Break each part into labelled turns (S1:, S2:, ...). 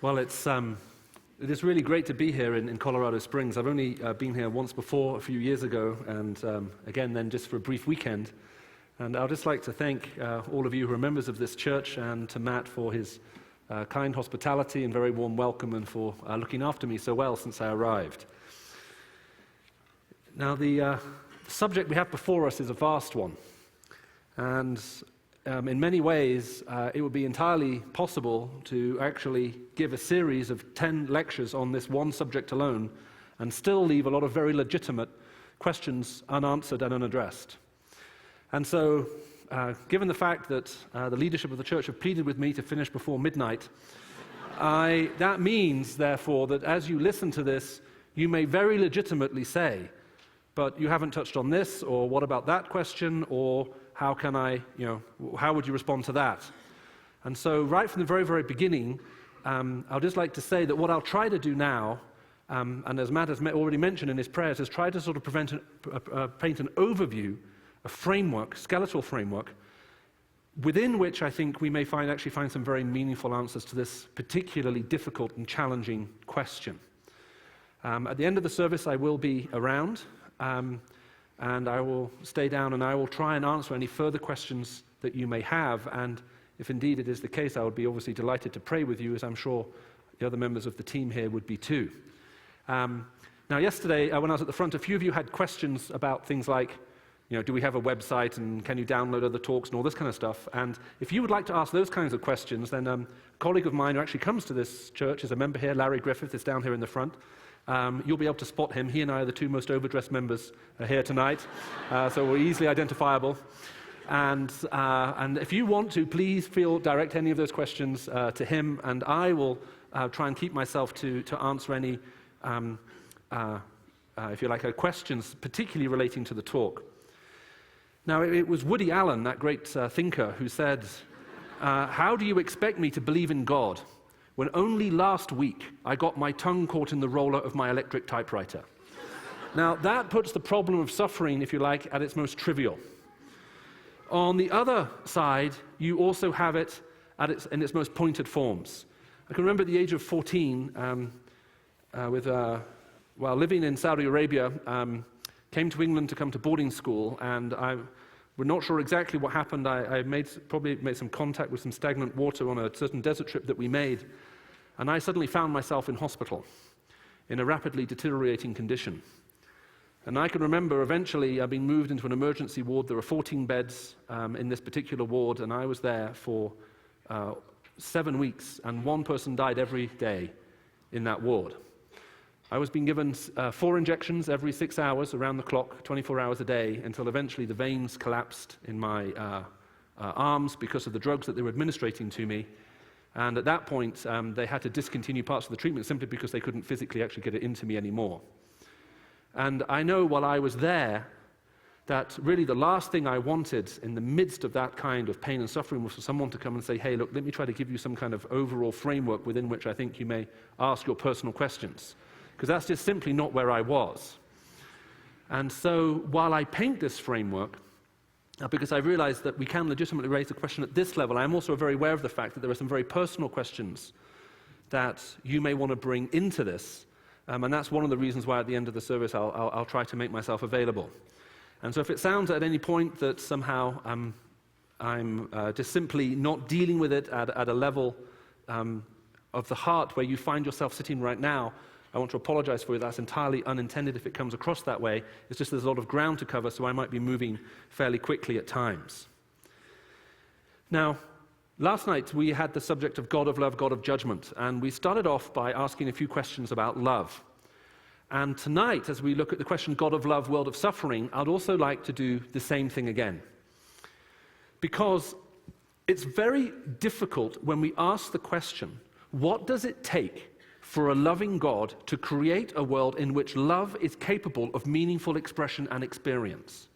S1: Well, it is really great to be here in Colorado Springs. I've only been here once before, a few years ago, and again then just for a brief weekend. And I'd just like to thank all of you who are members of this church, and to Matt for his kind hospitality and very warm welcome, and for looking after me so well since I arrived. Now, the subject we have before us is a vast one, and in many ways, it would be entirely possible to actually give a series of 10 lectures on this one subject alone and still leave a lot of very legitimate questions unanswered and unaddressed. And so, given the fact that the leadership of the church have pleaded with me to finish before midnight, that means, therefore, that as you listen to this, you may very legitimately say, but you haven't touched on this, or what about that question, or how can I, how would you respond to that? And so right from the very, very beginning, I'd just like to say that what I'll try to do now, and as Matt has already mentioned in his prayers, is try to sort of paint an overview, a framework, skeletal framework, within which I think we may actually find some very meaningful answers to this particularly difficult and challenging question. At the end of the service, I will be around, and I will stay down and I will try and answer any further questions that you may have. And if indeed it is the case, I would be obviously delighted to pray with you, as I'm sure the other members of the team here would be too. Now, yesterday, when I was at the front, a few of you had questions about things like, do we have a website, and can you download other talks and all this kind of stuff? And if you would like to ask those kinds of questions, then a colleague of mine who actually comes to this church is a member here, Larry Griffith, is down here in the front. You'll be able to spot him. He and I are the two most overdressed members here tonight, so we're easily identifiable. And if you want to, please direct any of those questions to him, and I will try and keep myself to answer any, if you like, questions, particularly relating to the talk. Now, it was Woody Allen, that great thinker, who said, "How do you expect me to believe in God when only last week I got my tongue caught in the roller of my electric typewriter?" Now, that puts the problem of suffering, if you like, at its most trivial. On the other side, you also have it in its most pointed forms. I can remember at the age of 14, while living in Saudi Arabia, came to England to come to boarding school, and we're not sure exactly what happened. I probably made some contact with some stagnant water on a certain desert trip that we made, and I suddenly found myself in hospital in a rapidly deteriorating condition. And I can remember eventually being moved into an emergency ward. There were 14 beds in this particular ward, and I was there for 7 weeks, and one person died every day in that ward. I was being given 4 injections every 6 hours around the clock, 24 hours a day, until eventually the veins collapsed in my arms because of the drugs that they were administrating to me. And at that point, they had to discontinue parts of the treatment simply because they couldn't physically actually get it into me anymore. And I know while I was there that really the last thing I wanted in the midst of that kind of pain and suffering was for someone to come and say, "Hey, look, let me try to give you some kind of overall framework within which I think you may ask your personal questions." Because that's just simply not where I was. And so while I paint this framework, because I realize that we can legitimately raise a question at this level, I am also very aware of the fact that there are some very personal questions that you may want to bring into this. And that's one of the reasons why at the end of the service I'll try to make myself available. And so if it sounds at any point that somehow I'm just simply not dealing with it at a level of the heart where you find yourself sitting right now, I want to apologize for you. That's entirely unintended if it comes across that way. It's just there's a lot of ground to cover, so I might be moving fairly quickly at times. Now, last night we had the subject of God of love, God of judgment, and we started off by asking a few questions about love. And tonight, as we look at the question God of love, world of suffering, I'd also like to do the same thing again. Because it's very difficult when we ask the question, what does it take for a loving God to create a world in which love is capable of meaningful expression and experience?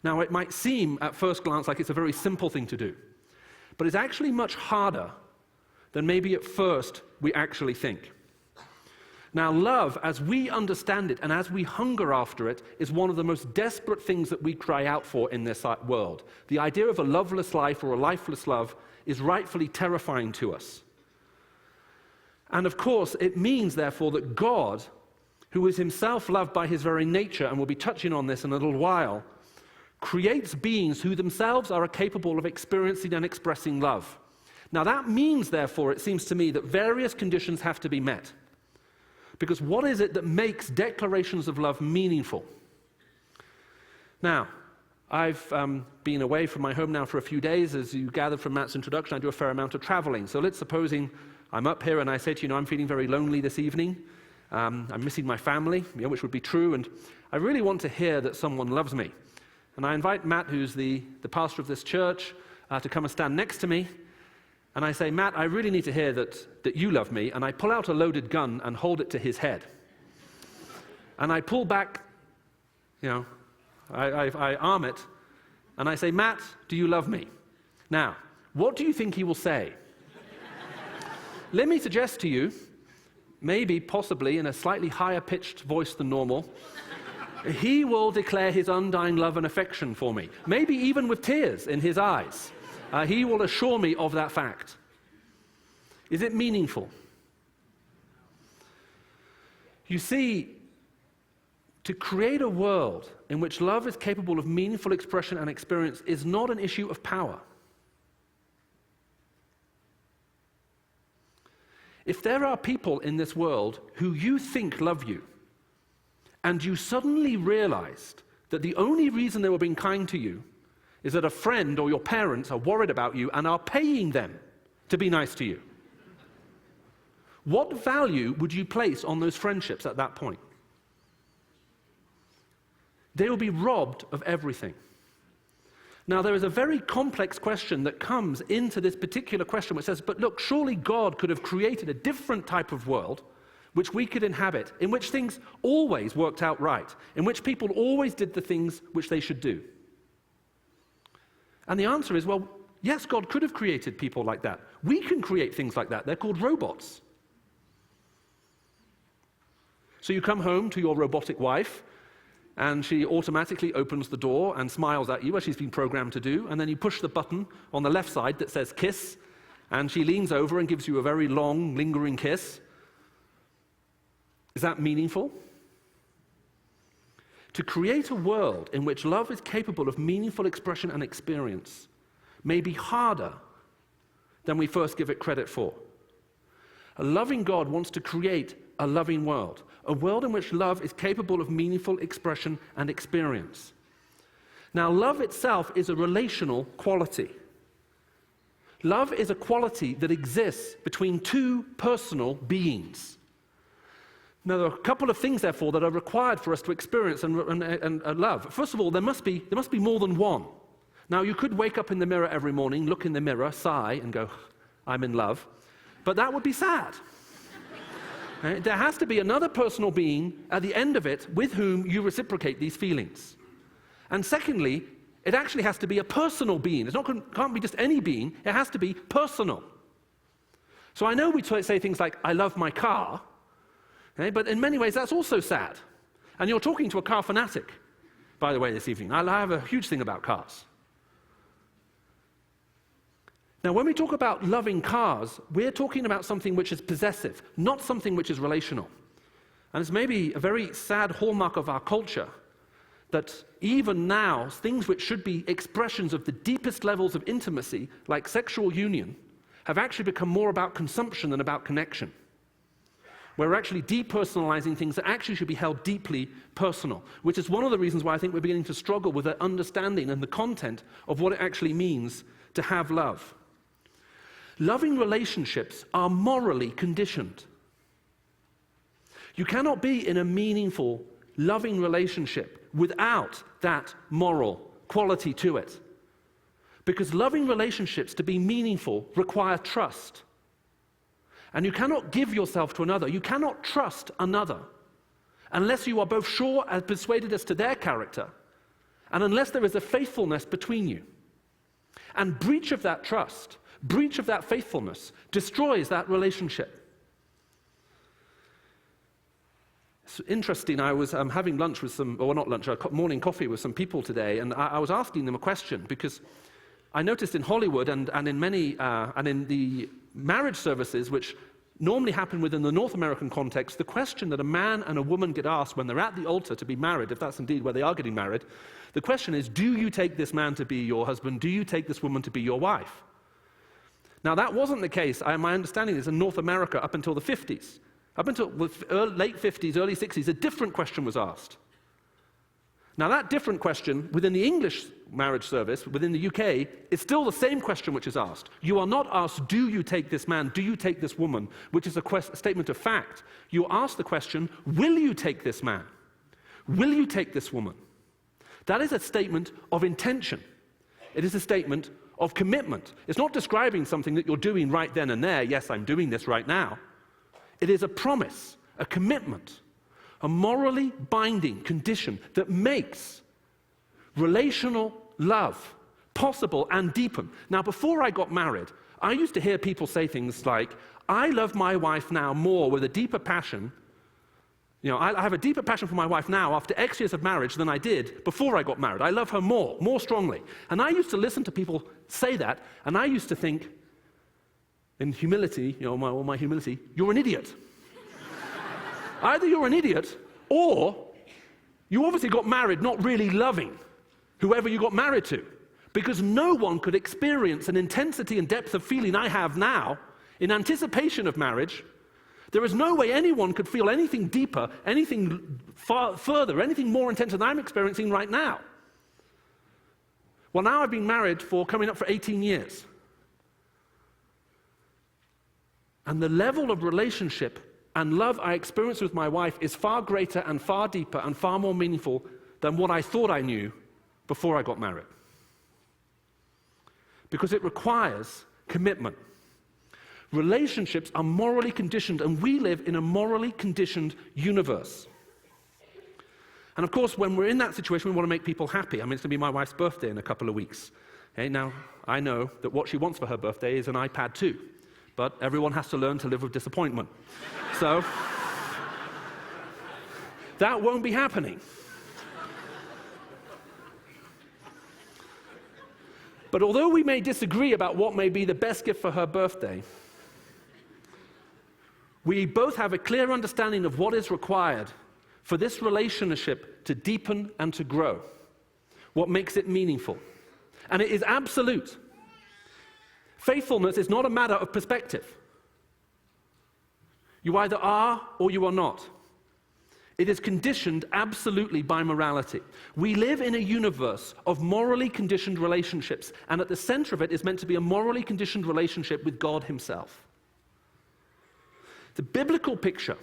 S1: Now, it might seem at first glance like it's a very simple thing to do, but it's actually much harder than maybe at first we actually think. Now, love, as we understand it and as we hunger after it, is one of the most desperate things that we cry out for in this world. The idea of a loveless life or a lifeless love is rightfully terrifying to us. And of course, it means, therefore, that God, who is himself loved by his very nature, and we'll be touching on this in a little while, creates beings who themselves are capable of experiencing and expressing love. Now that means, therefore, it seems to me, that various conditions have to be met. Because what is it that makes declarations of love meaningful? Now, I've been away from my home now for a few days. As you gathered from Matt's introduction, I do a fair amount of traveling. So let's supposing I'm up here and I say to you, I'm feeling very lonely this evening. I'm missing my family, which would be true, and I really want to hear that someone loves me. And I invite Matt, who's the pastor of this church, to come and stand next to me. And I say, Matt, I really need to hear that you love me. And I pull out a loaded gun and hold it to his head. And I pull back, I arm it, and I say, Matt, do you love me? Now, what do you think he will say? Let me suggest to you, maybe, possibly, in a slightly higher pitched voice than normal, he will declare his undying love and affection for me, maybe even with tears in his eyes. He will assure me of that fact. Is it meaningful? You see, to create a world in which love is capable of meaningful expression and experience is not an issue of power. If there are people in this world who you think love you, and you suddenly realized that the only reason they were being kind to you is that a friend or your parents are worried about you and are paying them to be nice to you, what value would you place on those friendships at that point? They will be robbed of everything. Now, there is a very complex question that comes into this particular question, which says, but look, surely God could have created a different type of world which we could inhabit, in which things always worked out right, in which people always did the things which they should do. And the answer is, well, yes, God could have created people like that. We can create things like that. They're called robots. So you come home to your robotic wife, and she automatically opens the door and smiles at you, as she's been programmed to do, and then you push the button on the left side that says kiss, and she leans over and gives you a very long, lingering kiss. Is that meaningful? To create a world in which love is capable of meaningful expression and experience may be harder than we first give it credit for. A loving God wants to create a loving world, a world in which love is capable of meaningful expression and experience. Now, love itself is a relational quality. Love is a quality that exists between two personal beings. Now, there are a couple of things, therefore, that are required for us to experience and love. First of all, there must be more than one. Now, you could wake up in the mirror every morning, look in the mirror, sigh, and go, I'm in love. But that would be sad. Right? There has to be another personal being at the end of it with whom you reciprocate these feelings. And secondly, it actually has to be a personal being. It can't be just any being. It has to be personal. So I know we say things like, I love my car, okay, but in many ways that's also sad. And you're talking to a car fanatic, by the way, this evening. I have a huge thing about cars. Now, when we talk about loving cars, we're talking about something which is possessive, not something which is relational. And it's maybe a very sad hallmark of our culture that even now, things which should be expressions of the deepest levels of intimacy, like sexual union, have actually become more about consumption than about connection. We're actually depersonalizing things that actually should be held deeply personal, which is one of the reasons why I think we're beginning to struggle with the understanding and the content of what it actually means to have love. Loving relationships are morally conditioned. You cannot be in a meaningful, loving relationship without that moral quality to it. Because loving relationships, to be meaningful, require trust. And you cannot give yourself to another. You cannot trust another unless you are both sure and persuaded as to their character, and unless there is a faithfulness between you. And breach of that trust, breach of that faithfulness, destroys that relationship. It's interesting, I was having lunch with morning coffee with some people today, and I was asking them a question, because I noticed in Hollywood and in many, and in the marriage services, which normally happen within the North American context, the question that a man and a woman get asked when they're at the altar to be married, if that's indeed where they are getting married, the question is, do you take this man to be your husband? Do you take this woman to be your wife? Now, that wasn't the case, my understanding is, in North America up until the 50s. Up until the late 50s, early 60s, a different question was asked. Now, that different question, within the English marriage service, within the UK, is still the same question which is asked. You are not asked, do you take this man, do you take this woman, which is a statement of fact. You are asked the question, will you take this man? Will you take this woman? That is a statement of intention. It is a statement of commitment. It's not describing something that you're doing right then and there. Yes, I'm doing this right now. It is a promise, a commitment, a morally binding condition that makes relational love possible and deepen. Now, before I got married, I used to hear people say things like, I love my wife now more with a deeper passion. You know, I have a deeper passion for my wife now after X years of marriage than I did before I got married. I love her more strongly. And I used to listen to people say that, and I used to think, in humility, you know, all my humility, you're an idiot. Either you're an idiot, or you obviously got married not really loving whoever you got married to. Because no one could experience an intensity and depth of feeling I have now in anticipation of marriage. There is no way anyone could feel anything deeper, anything far further, anything more intense than I'm experiencing right now. Well, now I've been married for coming up for 18 years. And the level of relationship and love I experience with my wife is far greater and far deeper and far more meaningful than what I thought I knew before I got married. Because it requires commitment. Relationships are morally conditioned, and we live in a morally conditioned universe. And of course, when we're in that situation, we want to make people happy. I mean, it's going to be my wife's birthday in a couple of weeks. Okay, now, I know that what she wants for her birthday is an iPad 2. But everyone has to learn to live with disappointment. So, that won't be happening. But although we may disagree about what may be the best gift for her birthday, we both have a clear understanding of what is required for this relationship to deepen and to grow, what makes it meaningful. And it is absolute. Faithfulness is not a matter of perspective. You either are or you are not. It is conditioned absolutely by morality. We live in a universe of morally conditioned relationships, and at the center of it is meant to be a morally conditioned relationship with God Himself. The biblical picture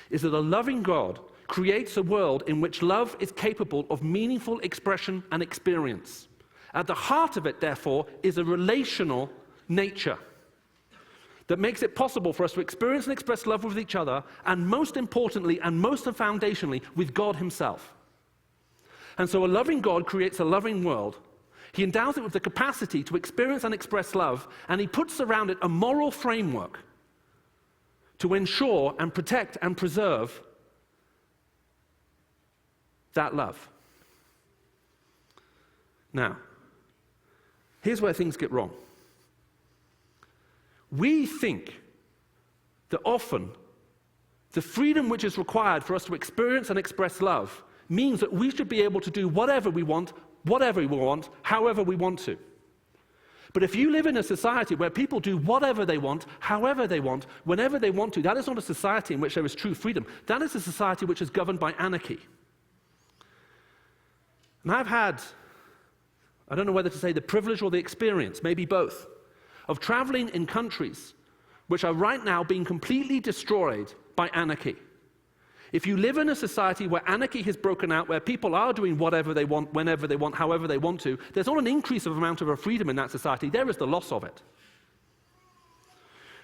S1: is that a loving God creates a world in which love is capable of meaningful expression and experience. At the heart of it, therefore, is a relational nature that makes it possible for us to experience and express love with each other, and most importantly and most foundationally, with God Himself. And so a loving God creates a loving world. He endows it with the capacity to experience and express love, and He puts around it a moral framework to ensure and protect and preserve that love. Now, here's where things get wrong. We think that often the freedom which is required for us to experience and express love means that we should be able to do whatever we want, however we want to. But if you live in a society where people do whatever they want, however they want, whenever they want to, that is not a society in which there is true freedom. That is a society which is governed by anarchy. And I've had, I don't know whether to say the privilege or the experience, maybe both, of traveling in countries which are right now being completely destroyed by anarchy. If you live in a society where anarchy has broken out, where people are doing whatever they want, whenever they want, however they want to, there's not an increase of amount of freedom in that society, there is the loss of it.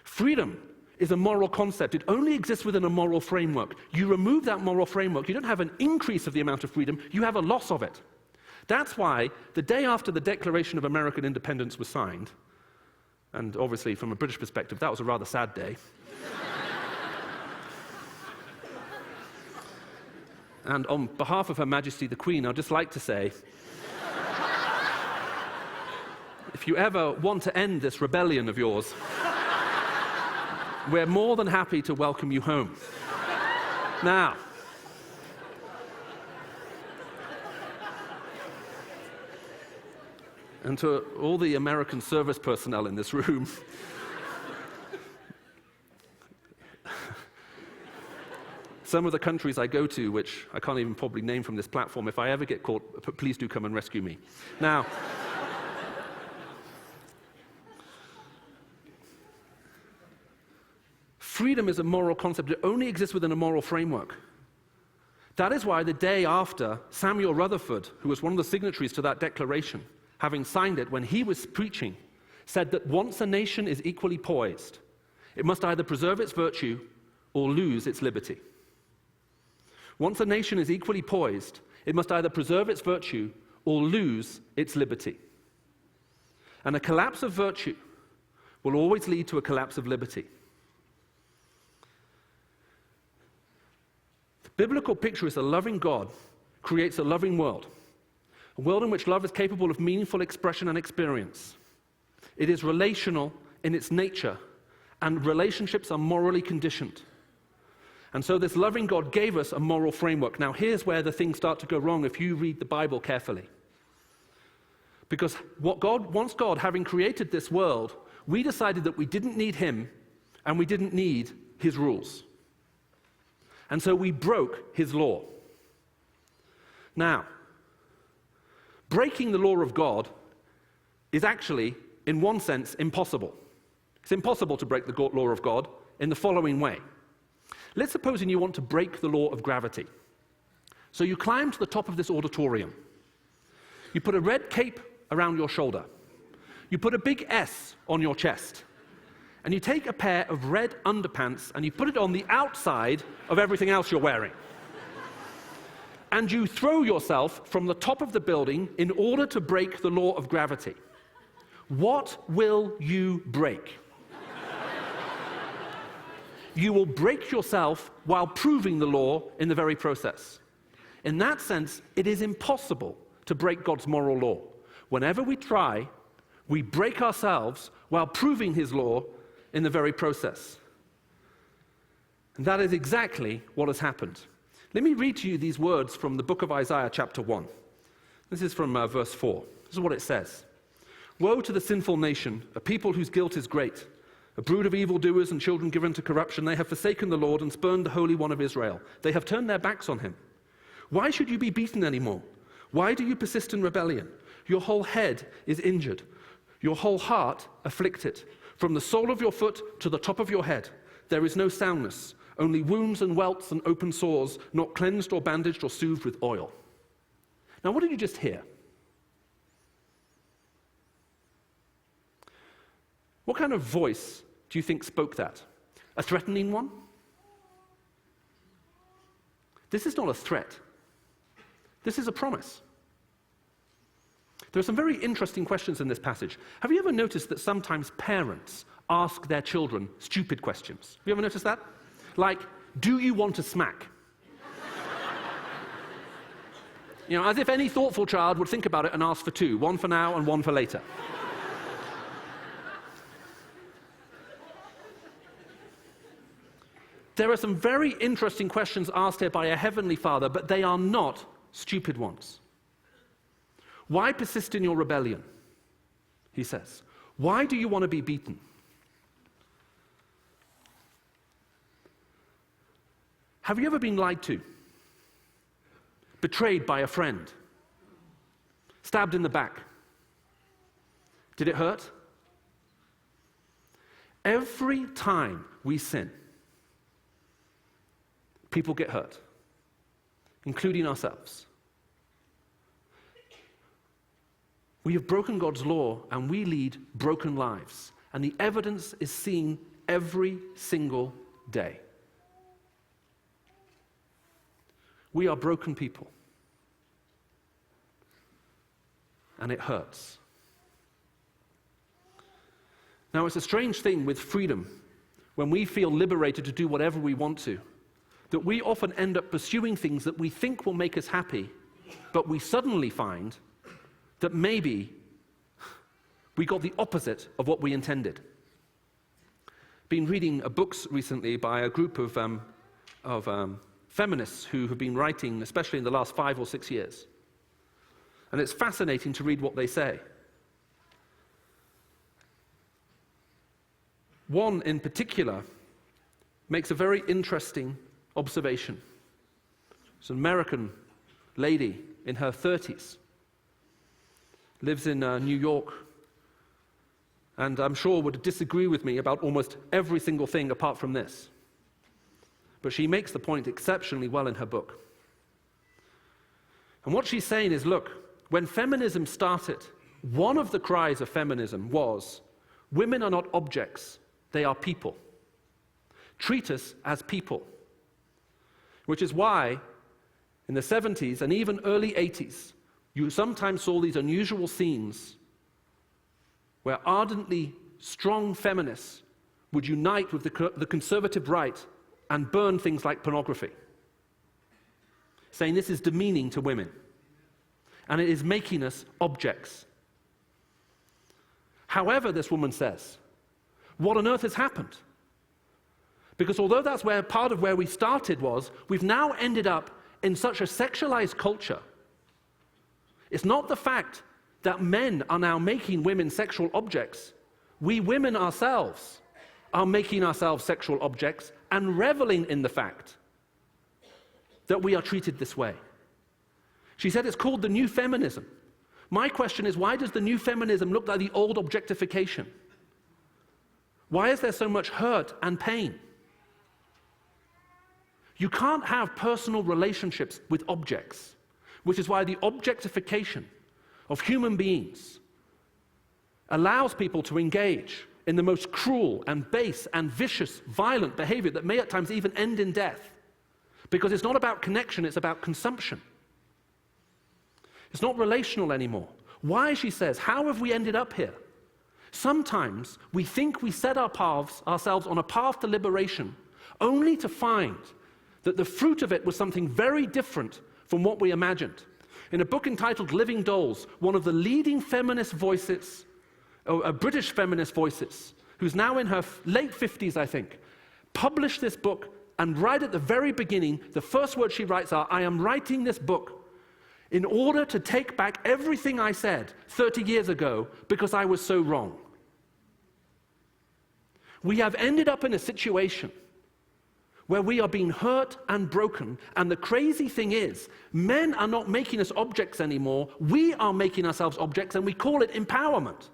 S1: Freedom is a moral concept. It only exists within a moral framework. You remove that moral framework, you don't have an increase of the amount of freedom, you have a loss of it. That's why the day after the Declaration of American Independence was signed, and obviously from a British perspective, that was a rather sad day. And on behalf of Her Majesty the Queen, I'd just like to say, if you ever want to end this rebellion of yours, we're more than happy to welcome you home. Now, and to all the American service personnel in this room, some of the countries I go to, which I can't even probably name from this platform, if I ever get caught, please do come and rescue me. Now, freedom is a moral concept. It only exists within a moral framework. That is why the day after, Samuel Rutherford, who was one of the signatories to that declaration, having signed it when he was preaching, said that once a nation is equally poised, it must either preserve its virtue or lose its liberty. Once a nation is equally poised, it must either preserve its virtue or lose its liberty. And a collapse of virtue will always lead to a collapse of liberty. The biblical picture is a loving God creates a loving world. A world in which love is capable of meaningful expression and experience. It is relational in its nature, and relationships are morally conditioned. And so this loving God gave us a moral framework. Now here's where the things start to go wrong if you read the Bible carefully. Because once God, having created this world, we decided that we didn't need him and we didn't need his rules. And so we broke his law. Now, breaking the law of God is actually, in one sense, impossible. It's impossible to break the law of God in the following way. Let's suppose you want to break the law of gravity. So you climb to the top of this auditorium. You put a red cape around your shoulder. You put a big S on your chest. And you take a pair of red underpants and you put it on the outside of everything else you're wearing. And you throw yourself from the top of the building in order to break the law of gravity. What will you break? You will break yourself while proving the law in the very process. In that sense, it is impossible to break God's moral law. Whenever we try, we break ourselves while proving his law in the very process. And that is exactly what has happened. Let me read to you these words from the book of Isaiah, chapter 1. This is from verse 4. This is what it says. Woe to the sinful nation, a people whose guilt is great, a brood of evildoers and children given to corruption. They have forsaken the Lord and spurned the Holy One of Israel. They have turned their backs on him. Why should you be beaten anymore? Why do you persist in rebellion? Your whole head is injured, your whole heart afflicted. From the sole of your foot to the top of your head, there is no soundness, only wounds and welts and open sores, not cleansed or bandaged or soothed with oil. Now, what did you just hear? What kind of voice do you think spoke that? A threatening one? This is not a threat. This is a promise. There are some very interesting questions in this passage. Have you ever noticed that sometimes parents ask their children stupid questions? Have you ever noticed that? Like, do you want a smack? You know, as if any thoughtful child would think about it and ask for two, one for now and one for later. There are some very interesting questions asked here by a heavenly Father, but they are not stupid ones. Why persist in your rebellion? He says. Why do you want to be beaten? Have you ever been lied to? Betrayed by a friend? Stabbed in the back? Did it hurt? Every time we sin, people get hurt, including ourselves. We have broken God's law and we lead broken lives. And the evidence is seen every single day. We are broken people. And it hurts. Now, it's a strange thing with freedom, when we feel liberated to do whatever we want to, that we often end up pursuing things that we think will make us happy, but we suddenly find that maybe we got the opposite of what we intended. been reading books recently by a group of feminists who have been writing, especially in the last 5 or 6 years. And it's fascinating to read what they say. One in particular makes a very interesting observation. It's an American lady in her 30s, lives in New York, and I'm sure would disagree with me about almost every single thing apart from this. But she makes the point exceptionally well in her book. And what she's saying is, look, when feminism started, one of the cries of feminism was, women are not objects, they are people. Treat us as people. Which is why, in the 70s and even early 80s, you sometimes saw these unusual scenes where ardently strong feminists would unite with the conservative right and burn things like pornography, saying this is demeaning to women, and it is making us objects. However, this woman says, what on earth has happened? Because although that's where part of where we started was, we've now ended up in such a sexualized culture. It's not the fact that men are now making women sexual objects. We women ourselves are making ourselves sexual objects and reveling in the fact that we are treated this way. She said it's called the new feminism. My question is, why does the new feminism look like the old objectification? Why is there so much hurt and pain? You can't have personal relationships with objects, which is why the objectification of human beings allows people to engage in the most cruel and base and vicious, violent behavior that may at times even end in death. Because it's not about connection, it's about consumption. It's not relational anymore. Why, she says, how have we ended up here? Sometimes we think we set ourselves on a path to liberation, only to find that the fruit of it was something very different from what we imagined. In a book entitled Living Dolls, one of the leading feminist voices, British feminist voices, who's now in her late 50s, I think, published this book, and right at the very beginning, the first words she writes are, I am writing this book in order to take back everything I said 30 years ago because I was so wrong. We have ended up in a situation where we are being hurt and broken, and the crazy thing is, men are not making us objects anymore, we are making ourselves objects, and we call it empowerment.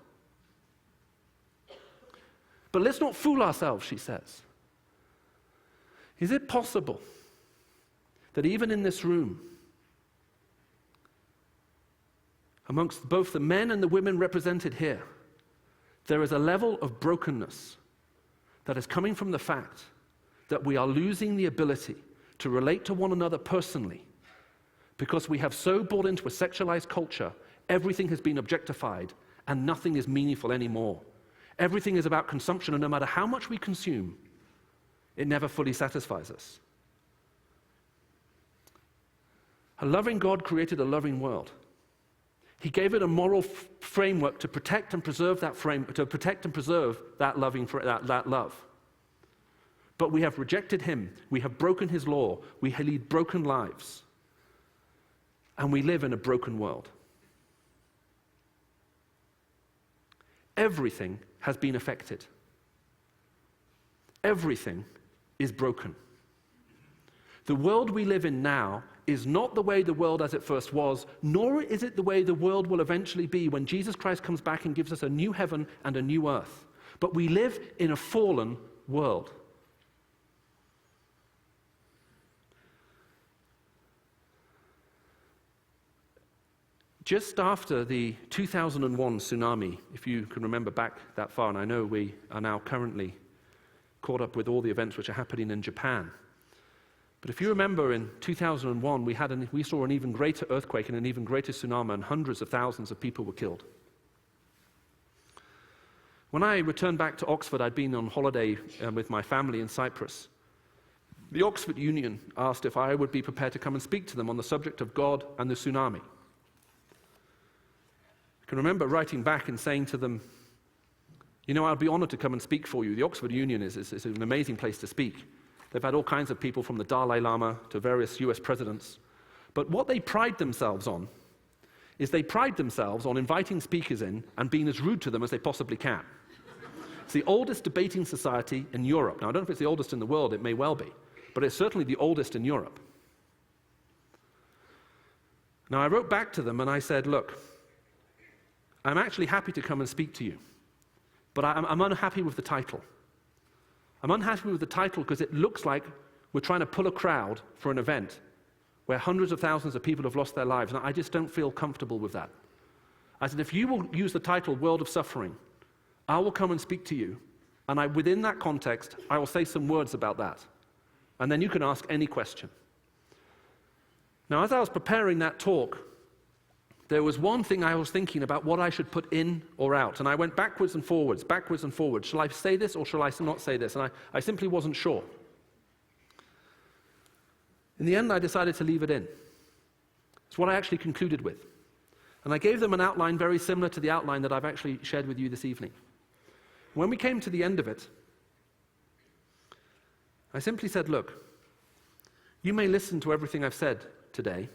S1: But let's not fool ourselves, she says. Is it possible that even in this room, amongst both the men and the women represented here, there is a level of brokenness that is coming from the fact that we are losing the ability to relate to one another personally because we have so bought into a sexualized culture, everything has been objectified and nothing is meaningful anymore. Everything is about consumption, and no matter how much we consume, it never fully satisfies us. A loving God created a loving world. He gave it a moral framework to protect and preserve that that love. But we have rejected him, we have broken his law, we lead broken lives, and we live in a broken world. Everything has been affected. Everything is broken. The world we live in now is not the way the world as it first was, nor is it the way the world will eventually be when Jesus Christ comes back and gives us a new heaven and a new earth. But we live in a fallen world. Just after the 2001 tsunami, if you can remember back that far, and I know we are now currently caught up with all the events which are happening in Japan. But if you remember in 2001, we saw an even greater earthquake and an even greater tsunami, and hundreds of thousands of people were killed. When I returned back to Oxford, I'd been on holiday with my family in Cyprus. The Oxford Union asked if I would be prepared to come and speak to them on the subject of God and the tsunami. I can remember writing back and saying to them, You know, I'd be honored to come and speak for you. The Oxford Union is an amazing place to speak. They've had all kinds of people from the Dalai Lama to various US presidents. But what they pride themselves on is they pride themselves on inviting speakers in and being as rude to them as they possibly can. It's the oldest debating society in Europe. Now, I don't know if it's the oldest in the world, it may well be, but it's certainly the oldest in Europe. Now, I wrote back to them and I said, look, I'm actually happy to come and speak to you, but I'm unhappy with the title. I'm unhappy with the title because it looks like we're trying to pull a crowd for an event where hundreds of thousands of people have lost their lives, and I just don't feel comfortable with that. I said, if you will use the title World of Suffering, I will come and speak to you, and within that context, I will say some words about that. And then you can ask any question. Now, as I was preparing that talk, there was one thing I was thinking about what I should put in or out, and I went backwards and forwards. Shall I say this or shall I not say this? And I simply wasn't sure. In the end, I decided to leave it in. It's what I actually concluded with. And I gave them an outline very similar to the outline that I've actually shared with you this evening. When we came to the end of it, I simply said, look, you may listen to everything I've said today,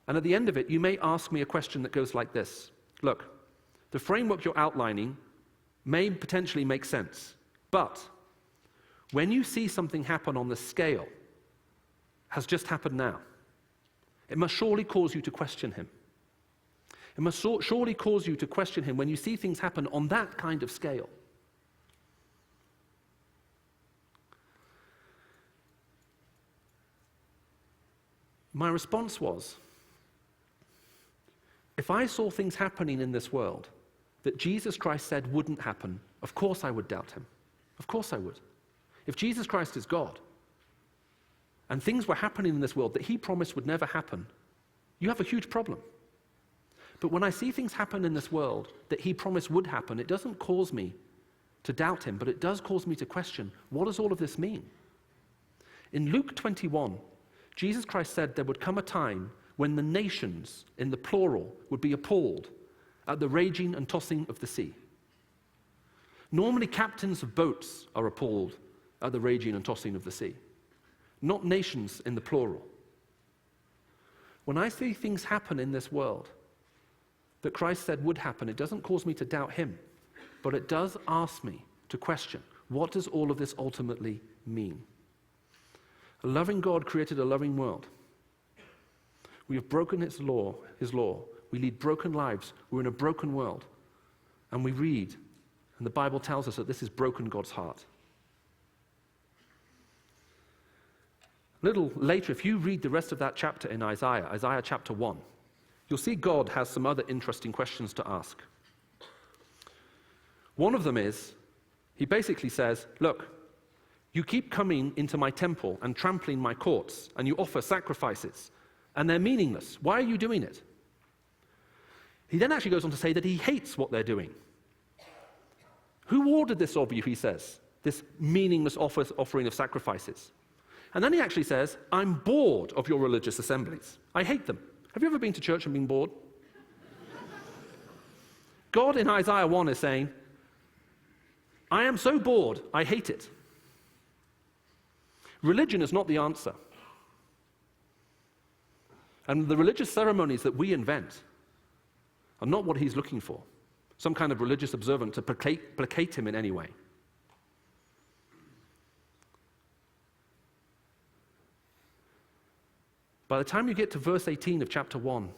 S1: and at the end of it, you may ask me a question that goes like this. Look, the framework you're outlining may potentially make sense, but when you see something happen on the scale, has just happened now, it must surely cause you to question him. It must surely cause you to question him when you see things happen on that kind of scale. My response was, if I saw things happening in this world that Jesus Christ said wouldn't happen, of course I would doubt him. Of course I would. If Jesus Christ is God, and things were happening in this world that he promised would never happen, you have a huge problem. But when I see things happen in this world that he promised would happen, it doesn't cause me to doubt him, but it does cause me to question, what does all of this mean? In Luke 21, Jesus Christ said there would come a time when the nations, in the plural, would be appalled at the raging and tossing of the sea. Normally, captains of boats are appalled at the raging and tossing of the sea, not nations in the plural. When I see things happen in this world that Christ said would happen, it doesn't cause me to doubt him, but it does ask me to question, what does all of this ultimately mean? A loving God created a loving world. We have broken his law. We lead broken lives. We're in a broken world. And we read, and the Bible tells us that this has broken God's heart. A little later, if you read the rest of that chapter in Isaiah chapter 1, you'll see God has some other interesting questions to ask. One of them is, he basically says, look, you keep coming into my temple and trampling my courts, and you offer sacrifices, and they're meaningless. Why are you doing it? He then actually goes on to say that he hates what they're doing. Who ordered this of you, he says, this meaningless offering of sacrifices? And then he actually says, I'm bored of your religious assemblies. I hate them. Have you ever been to church and been bored? God in Isaiah 1 is saying, I am so bored, I hate it. Religion is not the answer. And the religious ceremonies that we invent are not what he's looking for. Some kind of religious observance to placate him in any way. By the time you get to verse 18 of chapter 1,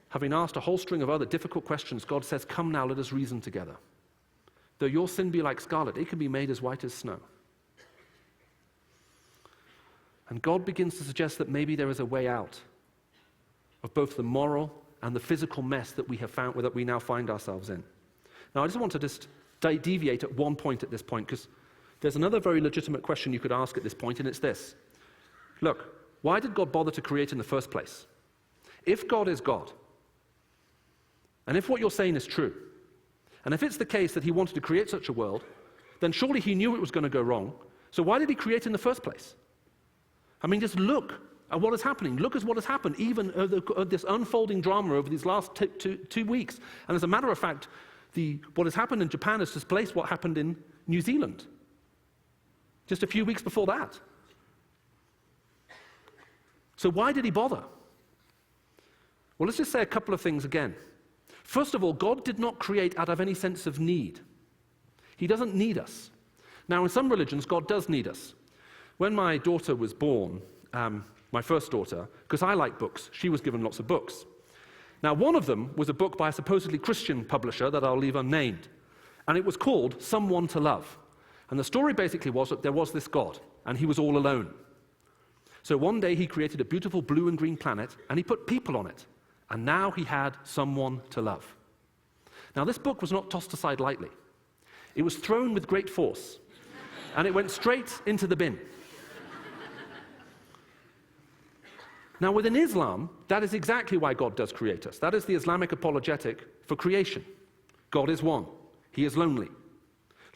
S1: having asked a whole string of other difficult questions, God says, come now, let us reason together. Though your sin be like scarlet, it can be made as white as snow. And God begins to suggest that maybe there is a way out of both the moral and the physical mess that we have found, that we now find ourselves in. Now, I just want to deviate at one point at this point, because there's another very legitimate question you could ask at this point, and it's this. Look, why did God bother to create in the first place? If God is God, and if what you're saying is true, and if it's the case that he wanted to create such a world, then surely he knew it was going to go wrong. So why did he create in the first place? I mean, just look at what is happening. Look at what has happened, even of this unfolding drama over these last two weeks. And as a matter of fact, what has happened in Japan has displaced what happened in New Zealand just a few weeks before that. So why did he bother? Well, let's just say a couple of things again. First of all, God did not create out of any sense of need. He doesn't need us. Now, in some religions, God does need us. When my daughter was born, my first daughter, because I like books, she was given lots of books. Now, one of them was a book by a supposedly Christian publisher that I'll leave unnamed, and it was called Someone to Love. And the story basically was that there was this God, and he was all alone. So one day he created a beautiful blue and green planet, and he put people on it, and now he had someone to love. Now, this book was not tossed aside lightly. It was thrown with great force, and it went straight into the bin. Now, within Islam, that is exactly why God does create us. That is the Islamic apologetic for creation. God is one. He is lonely.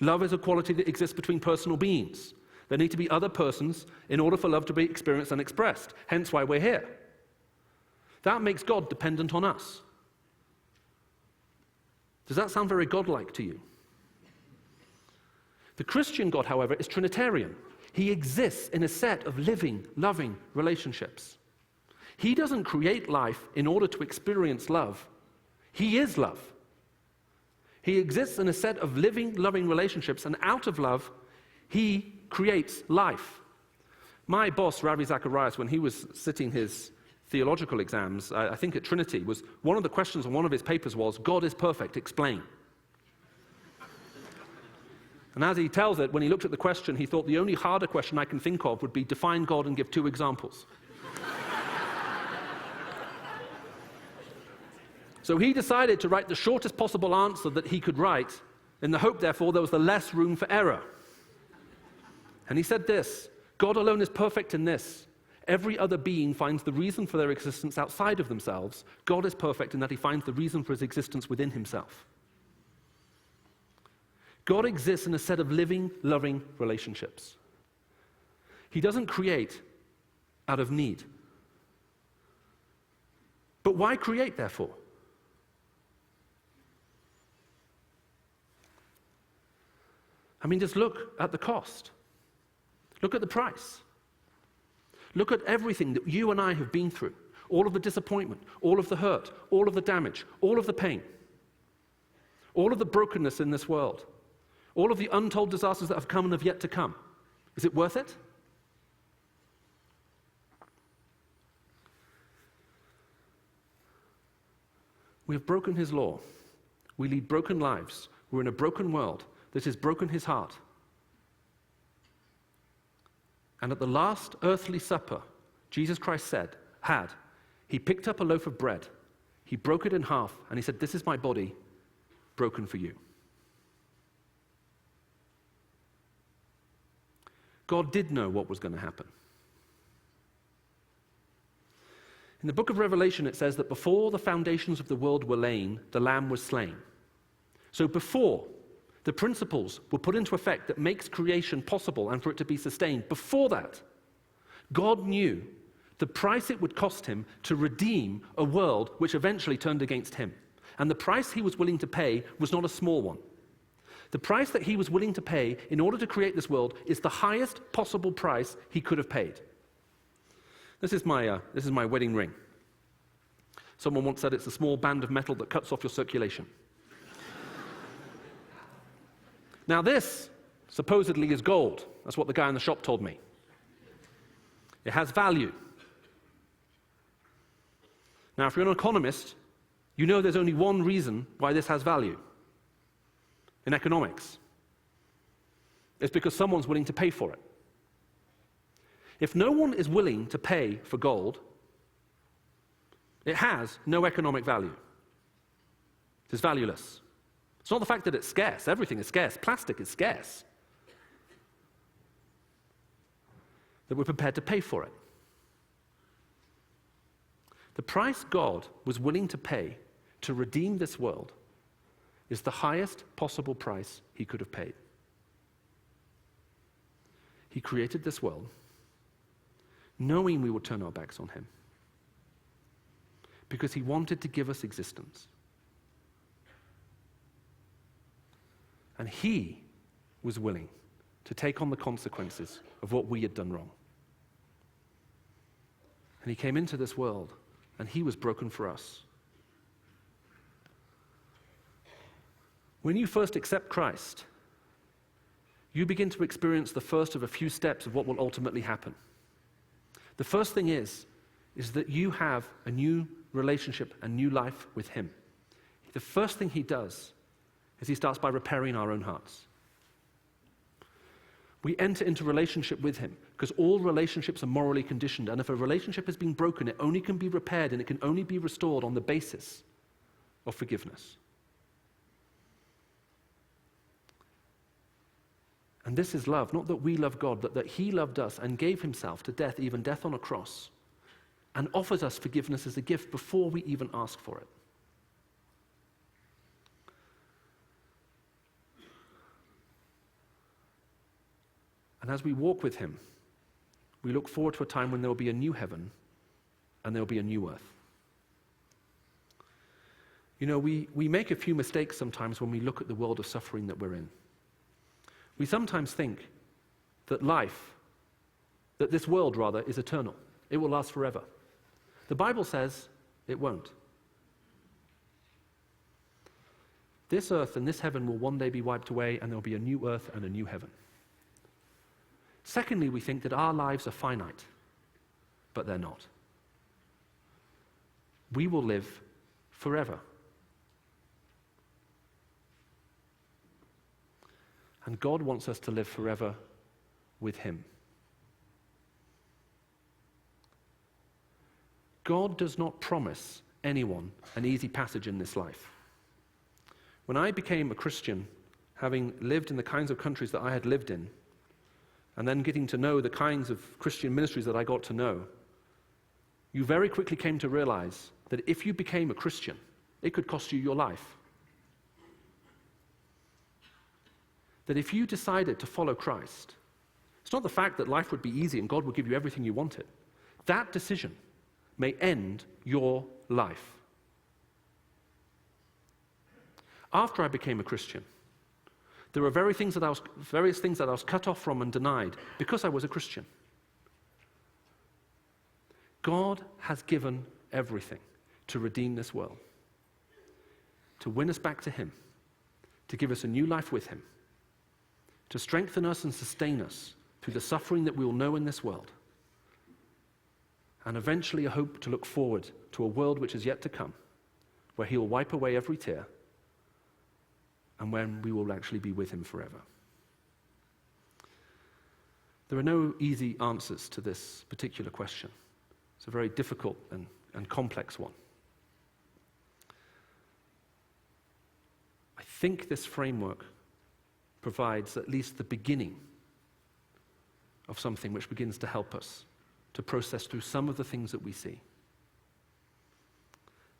S1: Love is a quality that exists between personal beings. There need to be other persons in order for love to be experienced and expressed, hence why we're here. That makes God dependent on us. Does that sound very godlike to you? The Christian God, however, is Trinitarian. He exists in a set of living, loving relationships. He doesn't create life in order to experience love. He is love. He exists in a set of living, loving relationships, and out of love, he creates life. My boss, Ravi Zacharias, when he was sitting his theological exams, I think at Trinity, was one of the questions on one of his papers was, God is perfect, explain. And as he tells it, when he looked at the question, he thought the only harder question I can think of would be define God and give 2 examples. So he decided to write the shortest possible answer that he could write, in the hope, therefore, there was the less room for error. And he said this, God alone is perfect in this. Every other being finds the reason for their existence outside of themselves. God is perfect in that he finds the reason for his existence within himself. God exists in a set of living, loving relationships. He doesn't create out of need. But why create, therefore? I mean, just look at the cost. Look at the price. Look at everything that you and I have been through. All of the disappointment, all of the hurt, all of the damage, all of the pain, all of the brokenness in this world, all of the untold disasters that have come and have yet to come. Is it worth it? We have broken his law. We lead broken lives. We're in a broken world that has broken his heart. And at the last earthly supper, Jesus Christ he picked up a loaf of bread, he broke it in half, and he said, "This is my body, broken for you." God did know what was going to happen. In the book of Revelation, it says that before the foundations of the world were laid, the Lamb was slain. So before the principles were put into effect that makes creation possible and for it to be sustained, before that, God knew the price it would cost him to redeem a world which eventually turned against him. And the price he was willing to pay was not a small one. The price that he was willing to pay in order to create this world is the highest possible price he could have paid. This is my wedding ring. Someone once said it's a small band of metal that cuts off your circulation. Now this, supposedly, is gold. That's what the guy in the shop told me. It has value. Now, if you're an economist, you know there's only one reason why this has value in economics. It's because someone's willing to pay for it. If no one is willing to pay for gold, it has no economic value. It is valueless. It's not the fact that it's scarce. Everything is scarce. Plastic is scarce. That we're prepared to pay for it. The price God was willing to pay to redeem this world is the highest possible price he could have paid. He created this world knowing we would turn our backs on him because he wanted to give us existence. And he was willing to take on the consequences of what we had done wrong. And he came into this world, and he was broken for us. When you first accept Christ, you begin to experience the first of a few steps of what will ultimately happen. The first thing is that you have a new relationship, a new life with him. The first thing he does is he starts by repairing our own hearts. We enter into relationship with him because all relationships are morally conditioned, and if a relationship has been broken, it only can be repaired and it can only be restored on the basis of forgiveness. And this is love, not that we love God, but that he loved us and gave himself to death, even death on a cross, and offers us forgiveness as a gift before we even ask for it. And as we walk with him, we look forward to a time when there will be a new heaven and there will be a new earth. You know, we make a few mistakes sometimes when we look at the world of suffering that we're in. We sometimes think that this world rather, is eternal. It will last forever. The Bible says it won't. This earth and this heaven will one day be wiped away, and there will be a new earth and a new heaven. Secondly, we think that our lives are finite, but they're not. We will live forever. And God wants us to live forever with him. God does not promise anyone an easy passage in this life. When I became a Christian, having lived in the kinds of countries that I had lived in, and then getting to know the kinds of Christian ministries that I got to know, you very quickly came to realize that if you became a Christian, it could cost you your life. That if you decided to follow Christ, it's not the fact that life would be easy and God would give you everything you wanted. That decision may end your life. After I became a Christian, there were various things that I was cut off from and denied because I was a Christian. God has given everything to redeem this world, to win us back to him, to give us a new life with him, to strengthen us and sustain us through the suffering that we will know in this world, and eventually a hope to look forward to a world which is yet to come, where he will wipe away every tear, and when we will actually be with him forever. There are no easy answers to this particular question. It's a very difficult and complex one. I think this framework provides at least the beginning of something which begins to help us to process through some of the things that we see.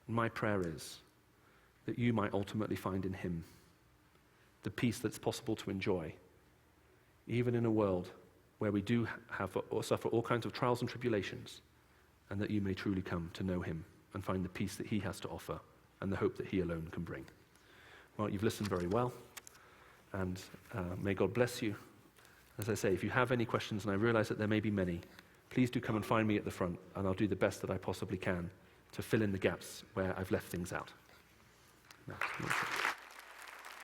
S1: And my prayer is that you might ultimately find in him the peace that's possible to enjoy, even in a world where we do have or suffer all kinds of trials and tribulations, and that you may truly come to know him and find the peace that he has to offer and the hope that he alone can bring. Well, you've listened very well, and may God bless you. As I say, if you have any questions, and I realize that there may be many, please do come and find me at the front, and I'll do the best that I possibly can to fill in the gaps where I've left things out.